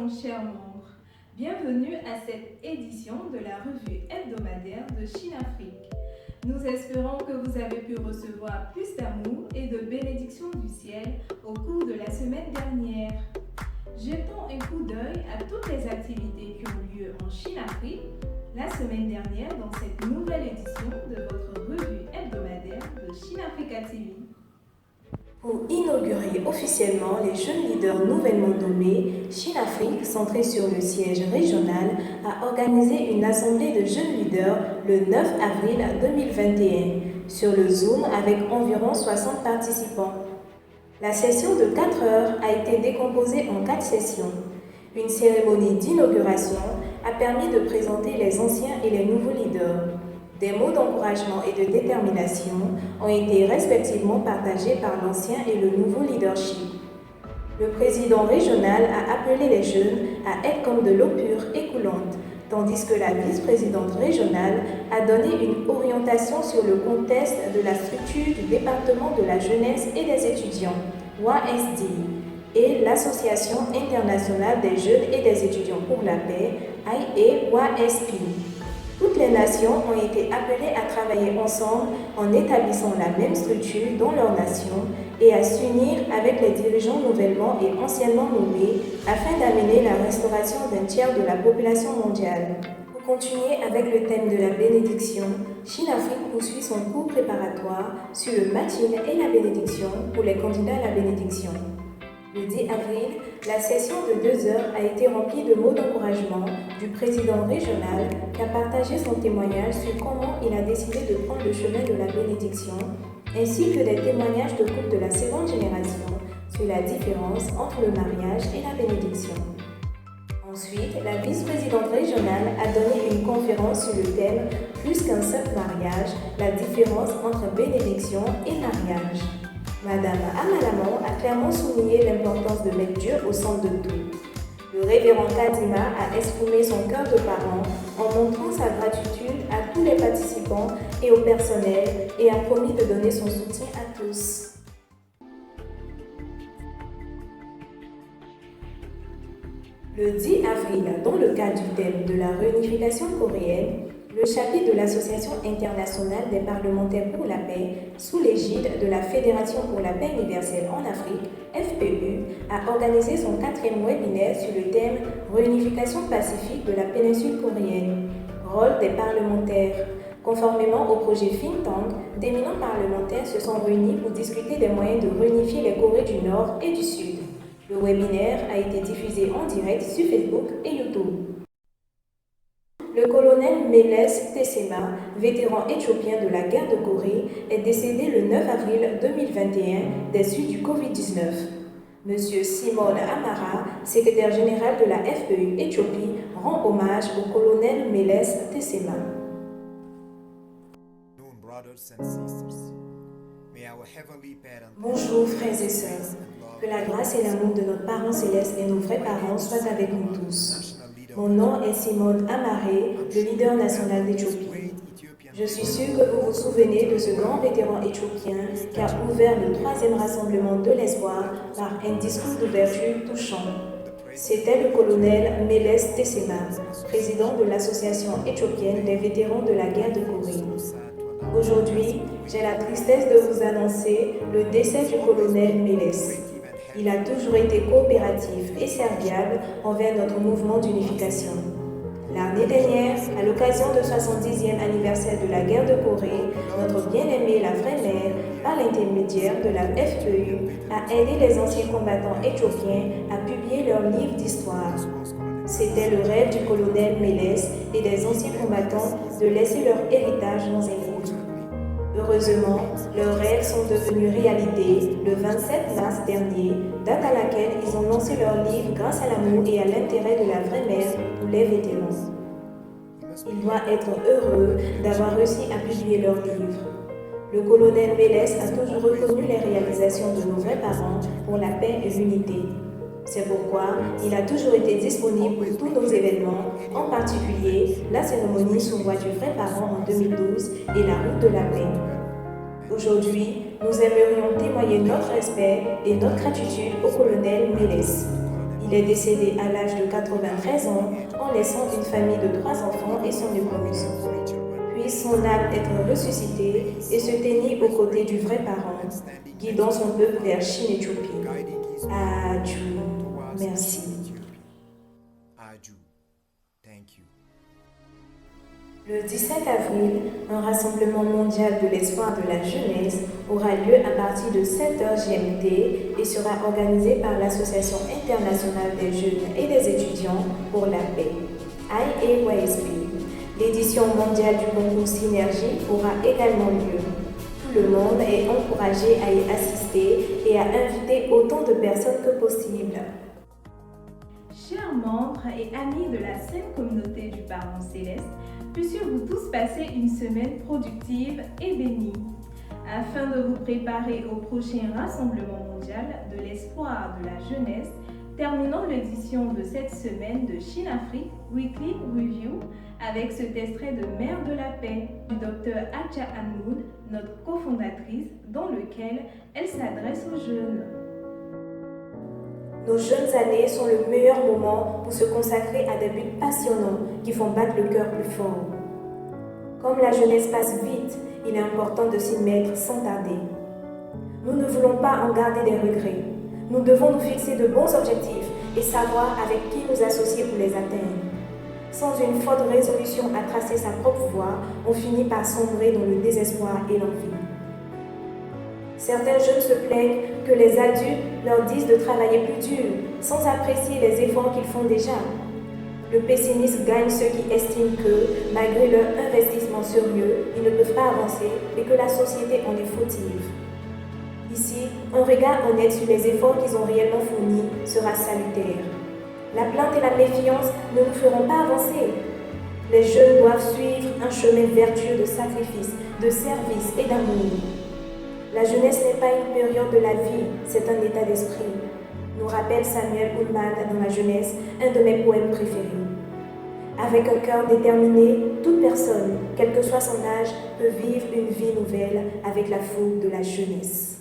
chers membres. Bienvenue à cette édition de la revue hebdomadaire de Chine-Afrique. Nous espérons que vous avez pu recevoir plus d'amour et de bénédictions du ciel au cours de la semaine dernière. Jetons un coup d'œil à toutes les activités qui ont lieu en Chine-Afrique la semaine dernière dans cette nouvelle édition de votre revue hebdomadaire de Chine-Africa TV. Pour inaugurer officiellement les jeunes leaders nouvellement nommés, Chine-Afrique, centrée sur le siège régional, a organisé une assemblée de jeunes leaders le 9 avril 2021 sur le Zoom avec environ 60 participants. La session de 4 heures a été décomposée en 4 sessions. Une cérémonie d'inauguration a permis de présenter les anciens et les nouveaux leaders. Des mots d'encouragement et de détermination ont été respectivement partagés par l'ancien et le nouveau leadership. Le président régional a appelé les jeunes à être comme de l'eau pure et coulante, tandis que la vice-présidente régionale a donné une orientation sur le contexte de la structure du département de la jeunesse et des étudiants, WASD, et l'Association internationale des jeunes et des étudiants pour la paix, IAWASP. Toutes les nations ont été appelées à travailler ensemble en établissant la même structure dans leur nation et à s'unir avec les dirigeants nouvellement et anciennement nommés afin d'amener la restauration d'un tiers de la population mondiale. Pour continuer avec le thème de la bénédiction, Chine-Afrique poursuit son cours préparatoire sur le matin et la bénédiction pour les candidats à la bénédiction. Le 10 avril, la session de 2 heures a été remplie de mots d'encouragement du président régional qui a partagé son témoignage sur comment il a décidé de prendre le chemin de la bénédiction, ainsi que des témoignages de couples de la seconde génération sur la différence entre le mariage et la bénédiction. Ensuite, la vice-présidente régionale a donné une conférence sur le thème « Plus qu'un simple mariage, la différence entre bénédiction et mariage ». Madame Amalamon a clairement souligné l'importance de mettre Dieu au centre de tout. Le révérend Kadima a exprimé son cœur de parent en montrant sa gratitude à tous les participants et au personnel et a promis de donner son soutien à tous. Le 10 avril, dans le cadre du thème de la réunification coréenne, le chapitre de l'Association internationale des parlementaires pour la paix, sous l'égide de la Fédération pour la paix universelle en Afrique, FPU, a organisé son 4e webinaire sur le thème « Réunification pacifique de la péninsule coréenne. Rôle des parlementaires ». Conformément au projet Think Tank, d'éminents parlementaires se sont réunis pour discuter des moyens de réunifier les Corées du Nord et du Sud. Le webinaire a été diffusé en direct sur Facebook et YouTube. Le colonel Meles Tessema, vétéran éthiopien de la guerre de Corée, est décédé le 9 avril 2021 des suites du Covid-19. Monsieur Simon Amara, secrétaire général de la FPU Éthiopie, rend hommage au colonel Meles Tessema. Bonjour frères et sœurs, que la grâce et l'amour de notre parent céleste et nos vrais parents soient avec nous tous. Mon nom est Simone Amaré, le leader national d'Éthiopie. Je suis sûre que vous vous souvenez de ce grand vétéran éthiopien qui a ouvert le 3e rassemblement de l'espoir par un discours d'ouverture touchant. C'était le colonel Meles Tessema, président de l'Association éthiopienne des vétérans de la guerre de Corée. Aujourd'hui, j'ai la tristesse de vous annoncer le décès du colonel Meles. Il a toujours été coopératif et serviable envers notre mouvement d'unification. L'année dernière, à l'occasion du 70e anniversaire de la guerre de Corée, notre bien-aimée la vraie mère, par l'intermédiaire de la FPU, a aidé les anciens combattants éthiopiens à publier leurs livres d'histoire. C'était le rêve du colonel Meles et des anciens combattants de laisser leur héritage dans un livre. Heureusement, leurs rêves sont devenus réalité le 27 mars dernier, date à laquelle ils ont lancé leur livre grâce à l'amour et à l'intérêt de la vraie mère pour les vétérans. Ils doivent être heureux d'avoir réussi à publier leur livre. Le colonel Meles a toujours reconnu les réalisations de nos vrais parents pour la paix et l'unité. C'est pourquoi il a toujours été disponible pour tous nos événements, en particulier la cérémonie sous voix du vrai parent en 2012 et la route de la paix. Aujourd'hui, nous aimerions témoigner notre respect et notre gratitude au colonel Meles. Il est décédé à l'âge de 93 ans en laissant une famille de 3 enfants et son épouse. Puisse son âme être ressuscitée et se tenir aux côtés du vrai parent, guidant son peuple vers Chine-Éthiopie. Adieu. Merci. Le 17 avril, un rassemblement mondial de l'espoir de la jeunesse aura lieu à partir de 7h GMT et sera organisé par l'Association internationale des jeunes et des étudiants pour la paix, IAYSP. L'édition mondiale du concours Synergie aura également lieu. Tout le monde est encouragé à y assister et à inviter autant de personnes que possible. Chers membres et amis de la sainte communauté du Parent Céleste, puissiez-vous tous passer une semaine productive et bénie. Afin de vous préparer au prochain rassemblement mondial de l'espoir de la jeunesse, terminons l'édition de cette semaine de Chine-Afrique Weekly Review avec cet extrait de Mère de la Paix du Dr Adja Hamoud, notre cofondatrice, dans lequel elle s'adresse aux jeunes. Nos jeunes années sont le meilleur moment pour se consacrer à des buts passionnants qui font battre le cœur plus fort. Comme la jeunesse passe vite, il est important de s'y mettre sans tarder. Nous ne voulons pas en garder des regrets. Nous devons nous fixer de bons objectifs et savoir avec qui nous associer pour les atteindre. Sans une forte résolution à tracer sa propre voie, on finit par sombrer dans le désespoir et l'envie. Certains jeunes se plaignent que les adultes leur disent de travailler plus dur, sans apprécier les efforts qu'ils font déjà. Le pessimisme gagne ceux qui estiment que, malgré leur investissement sérieux, ils ne peuvent pas avancer et que la société en est fautive. Ici, un regard honnête sur les efforts qu'ils ont réellement fournis sera salutaire. La plainte et la méfiance ne nous feront pas avancer. Les jeunes doivent suivre un chemin vertueux de sacrifice, de service et d'amour. La jeunesse n'est pas une période de la vie, c'est un état d'esprit, nous rappelle Samuel Ullman dans La jeunesse, un de mes poèmes préférés. Avec un cœur déterminé, toute personne, quel que soit son âge, peut vivre une vie nouvelle avec la fougue de la jeunesse.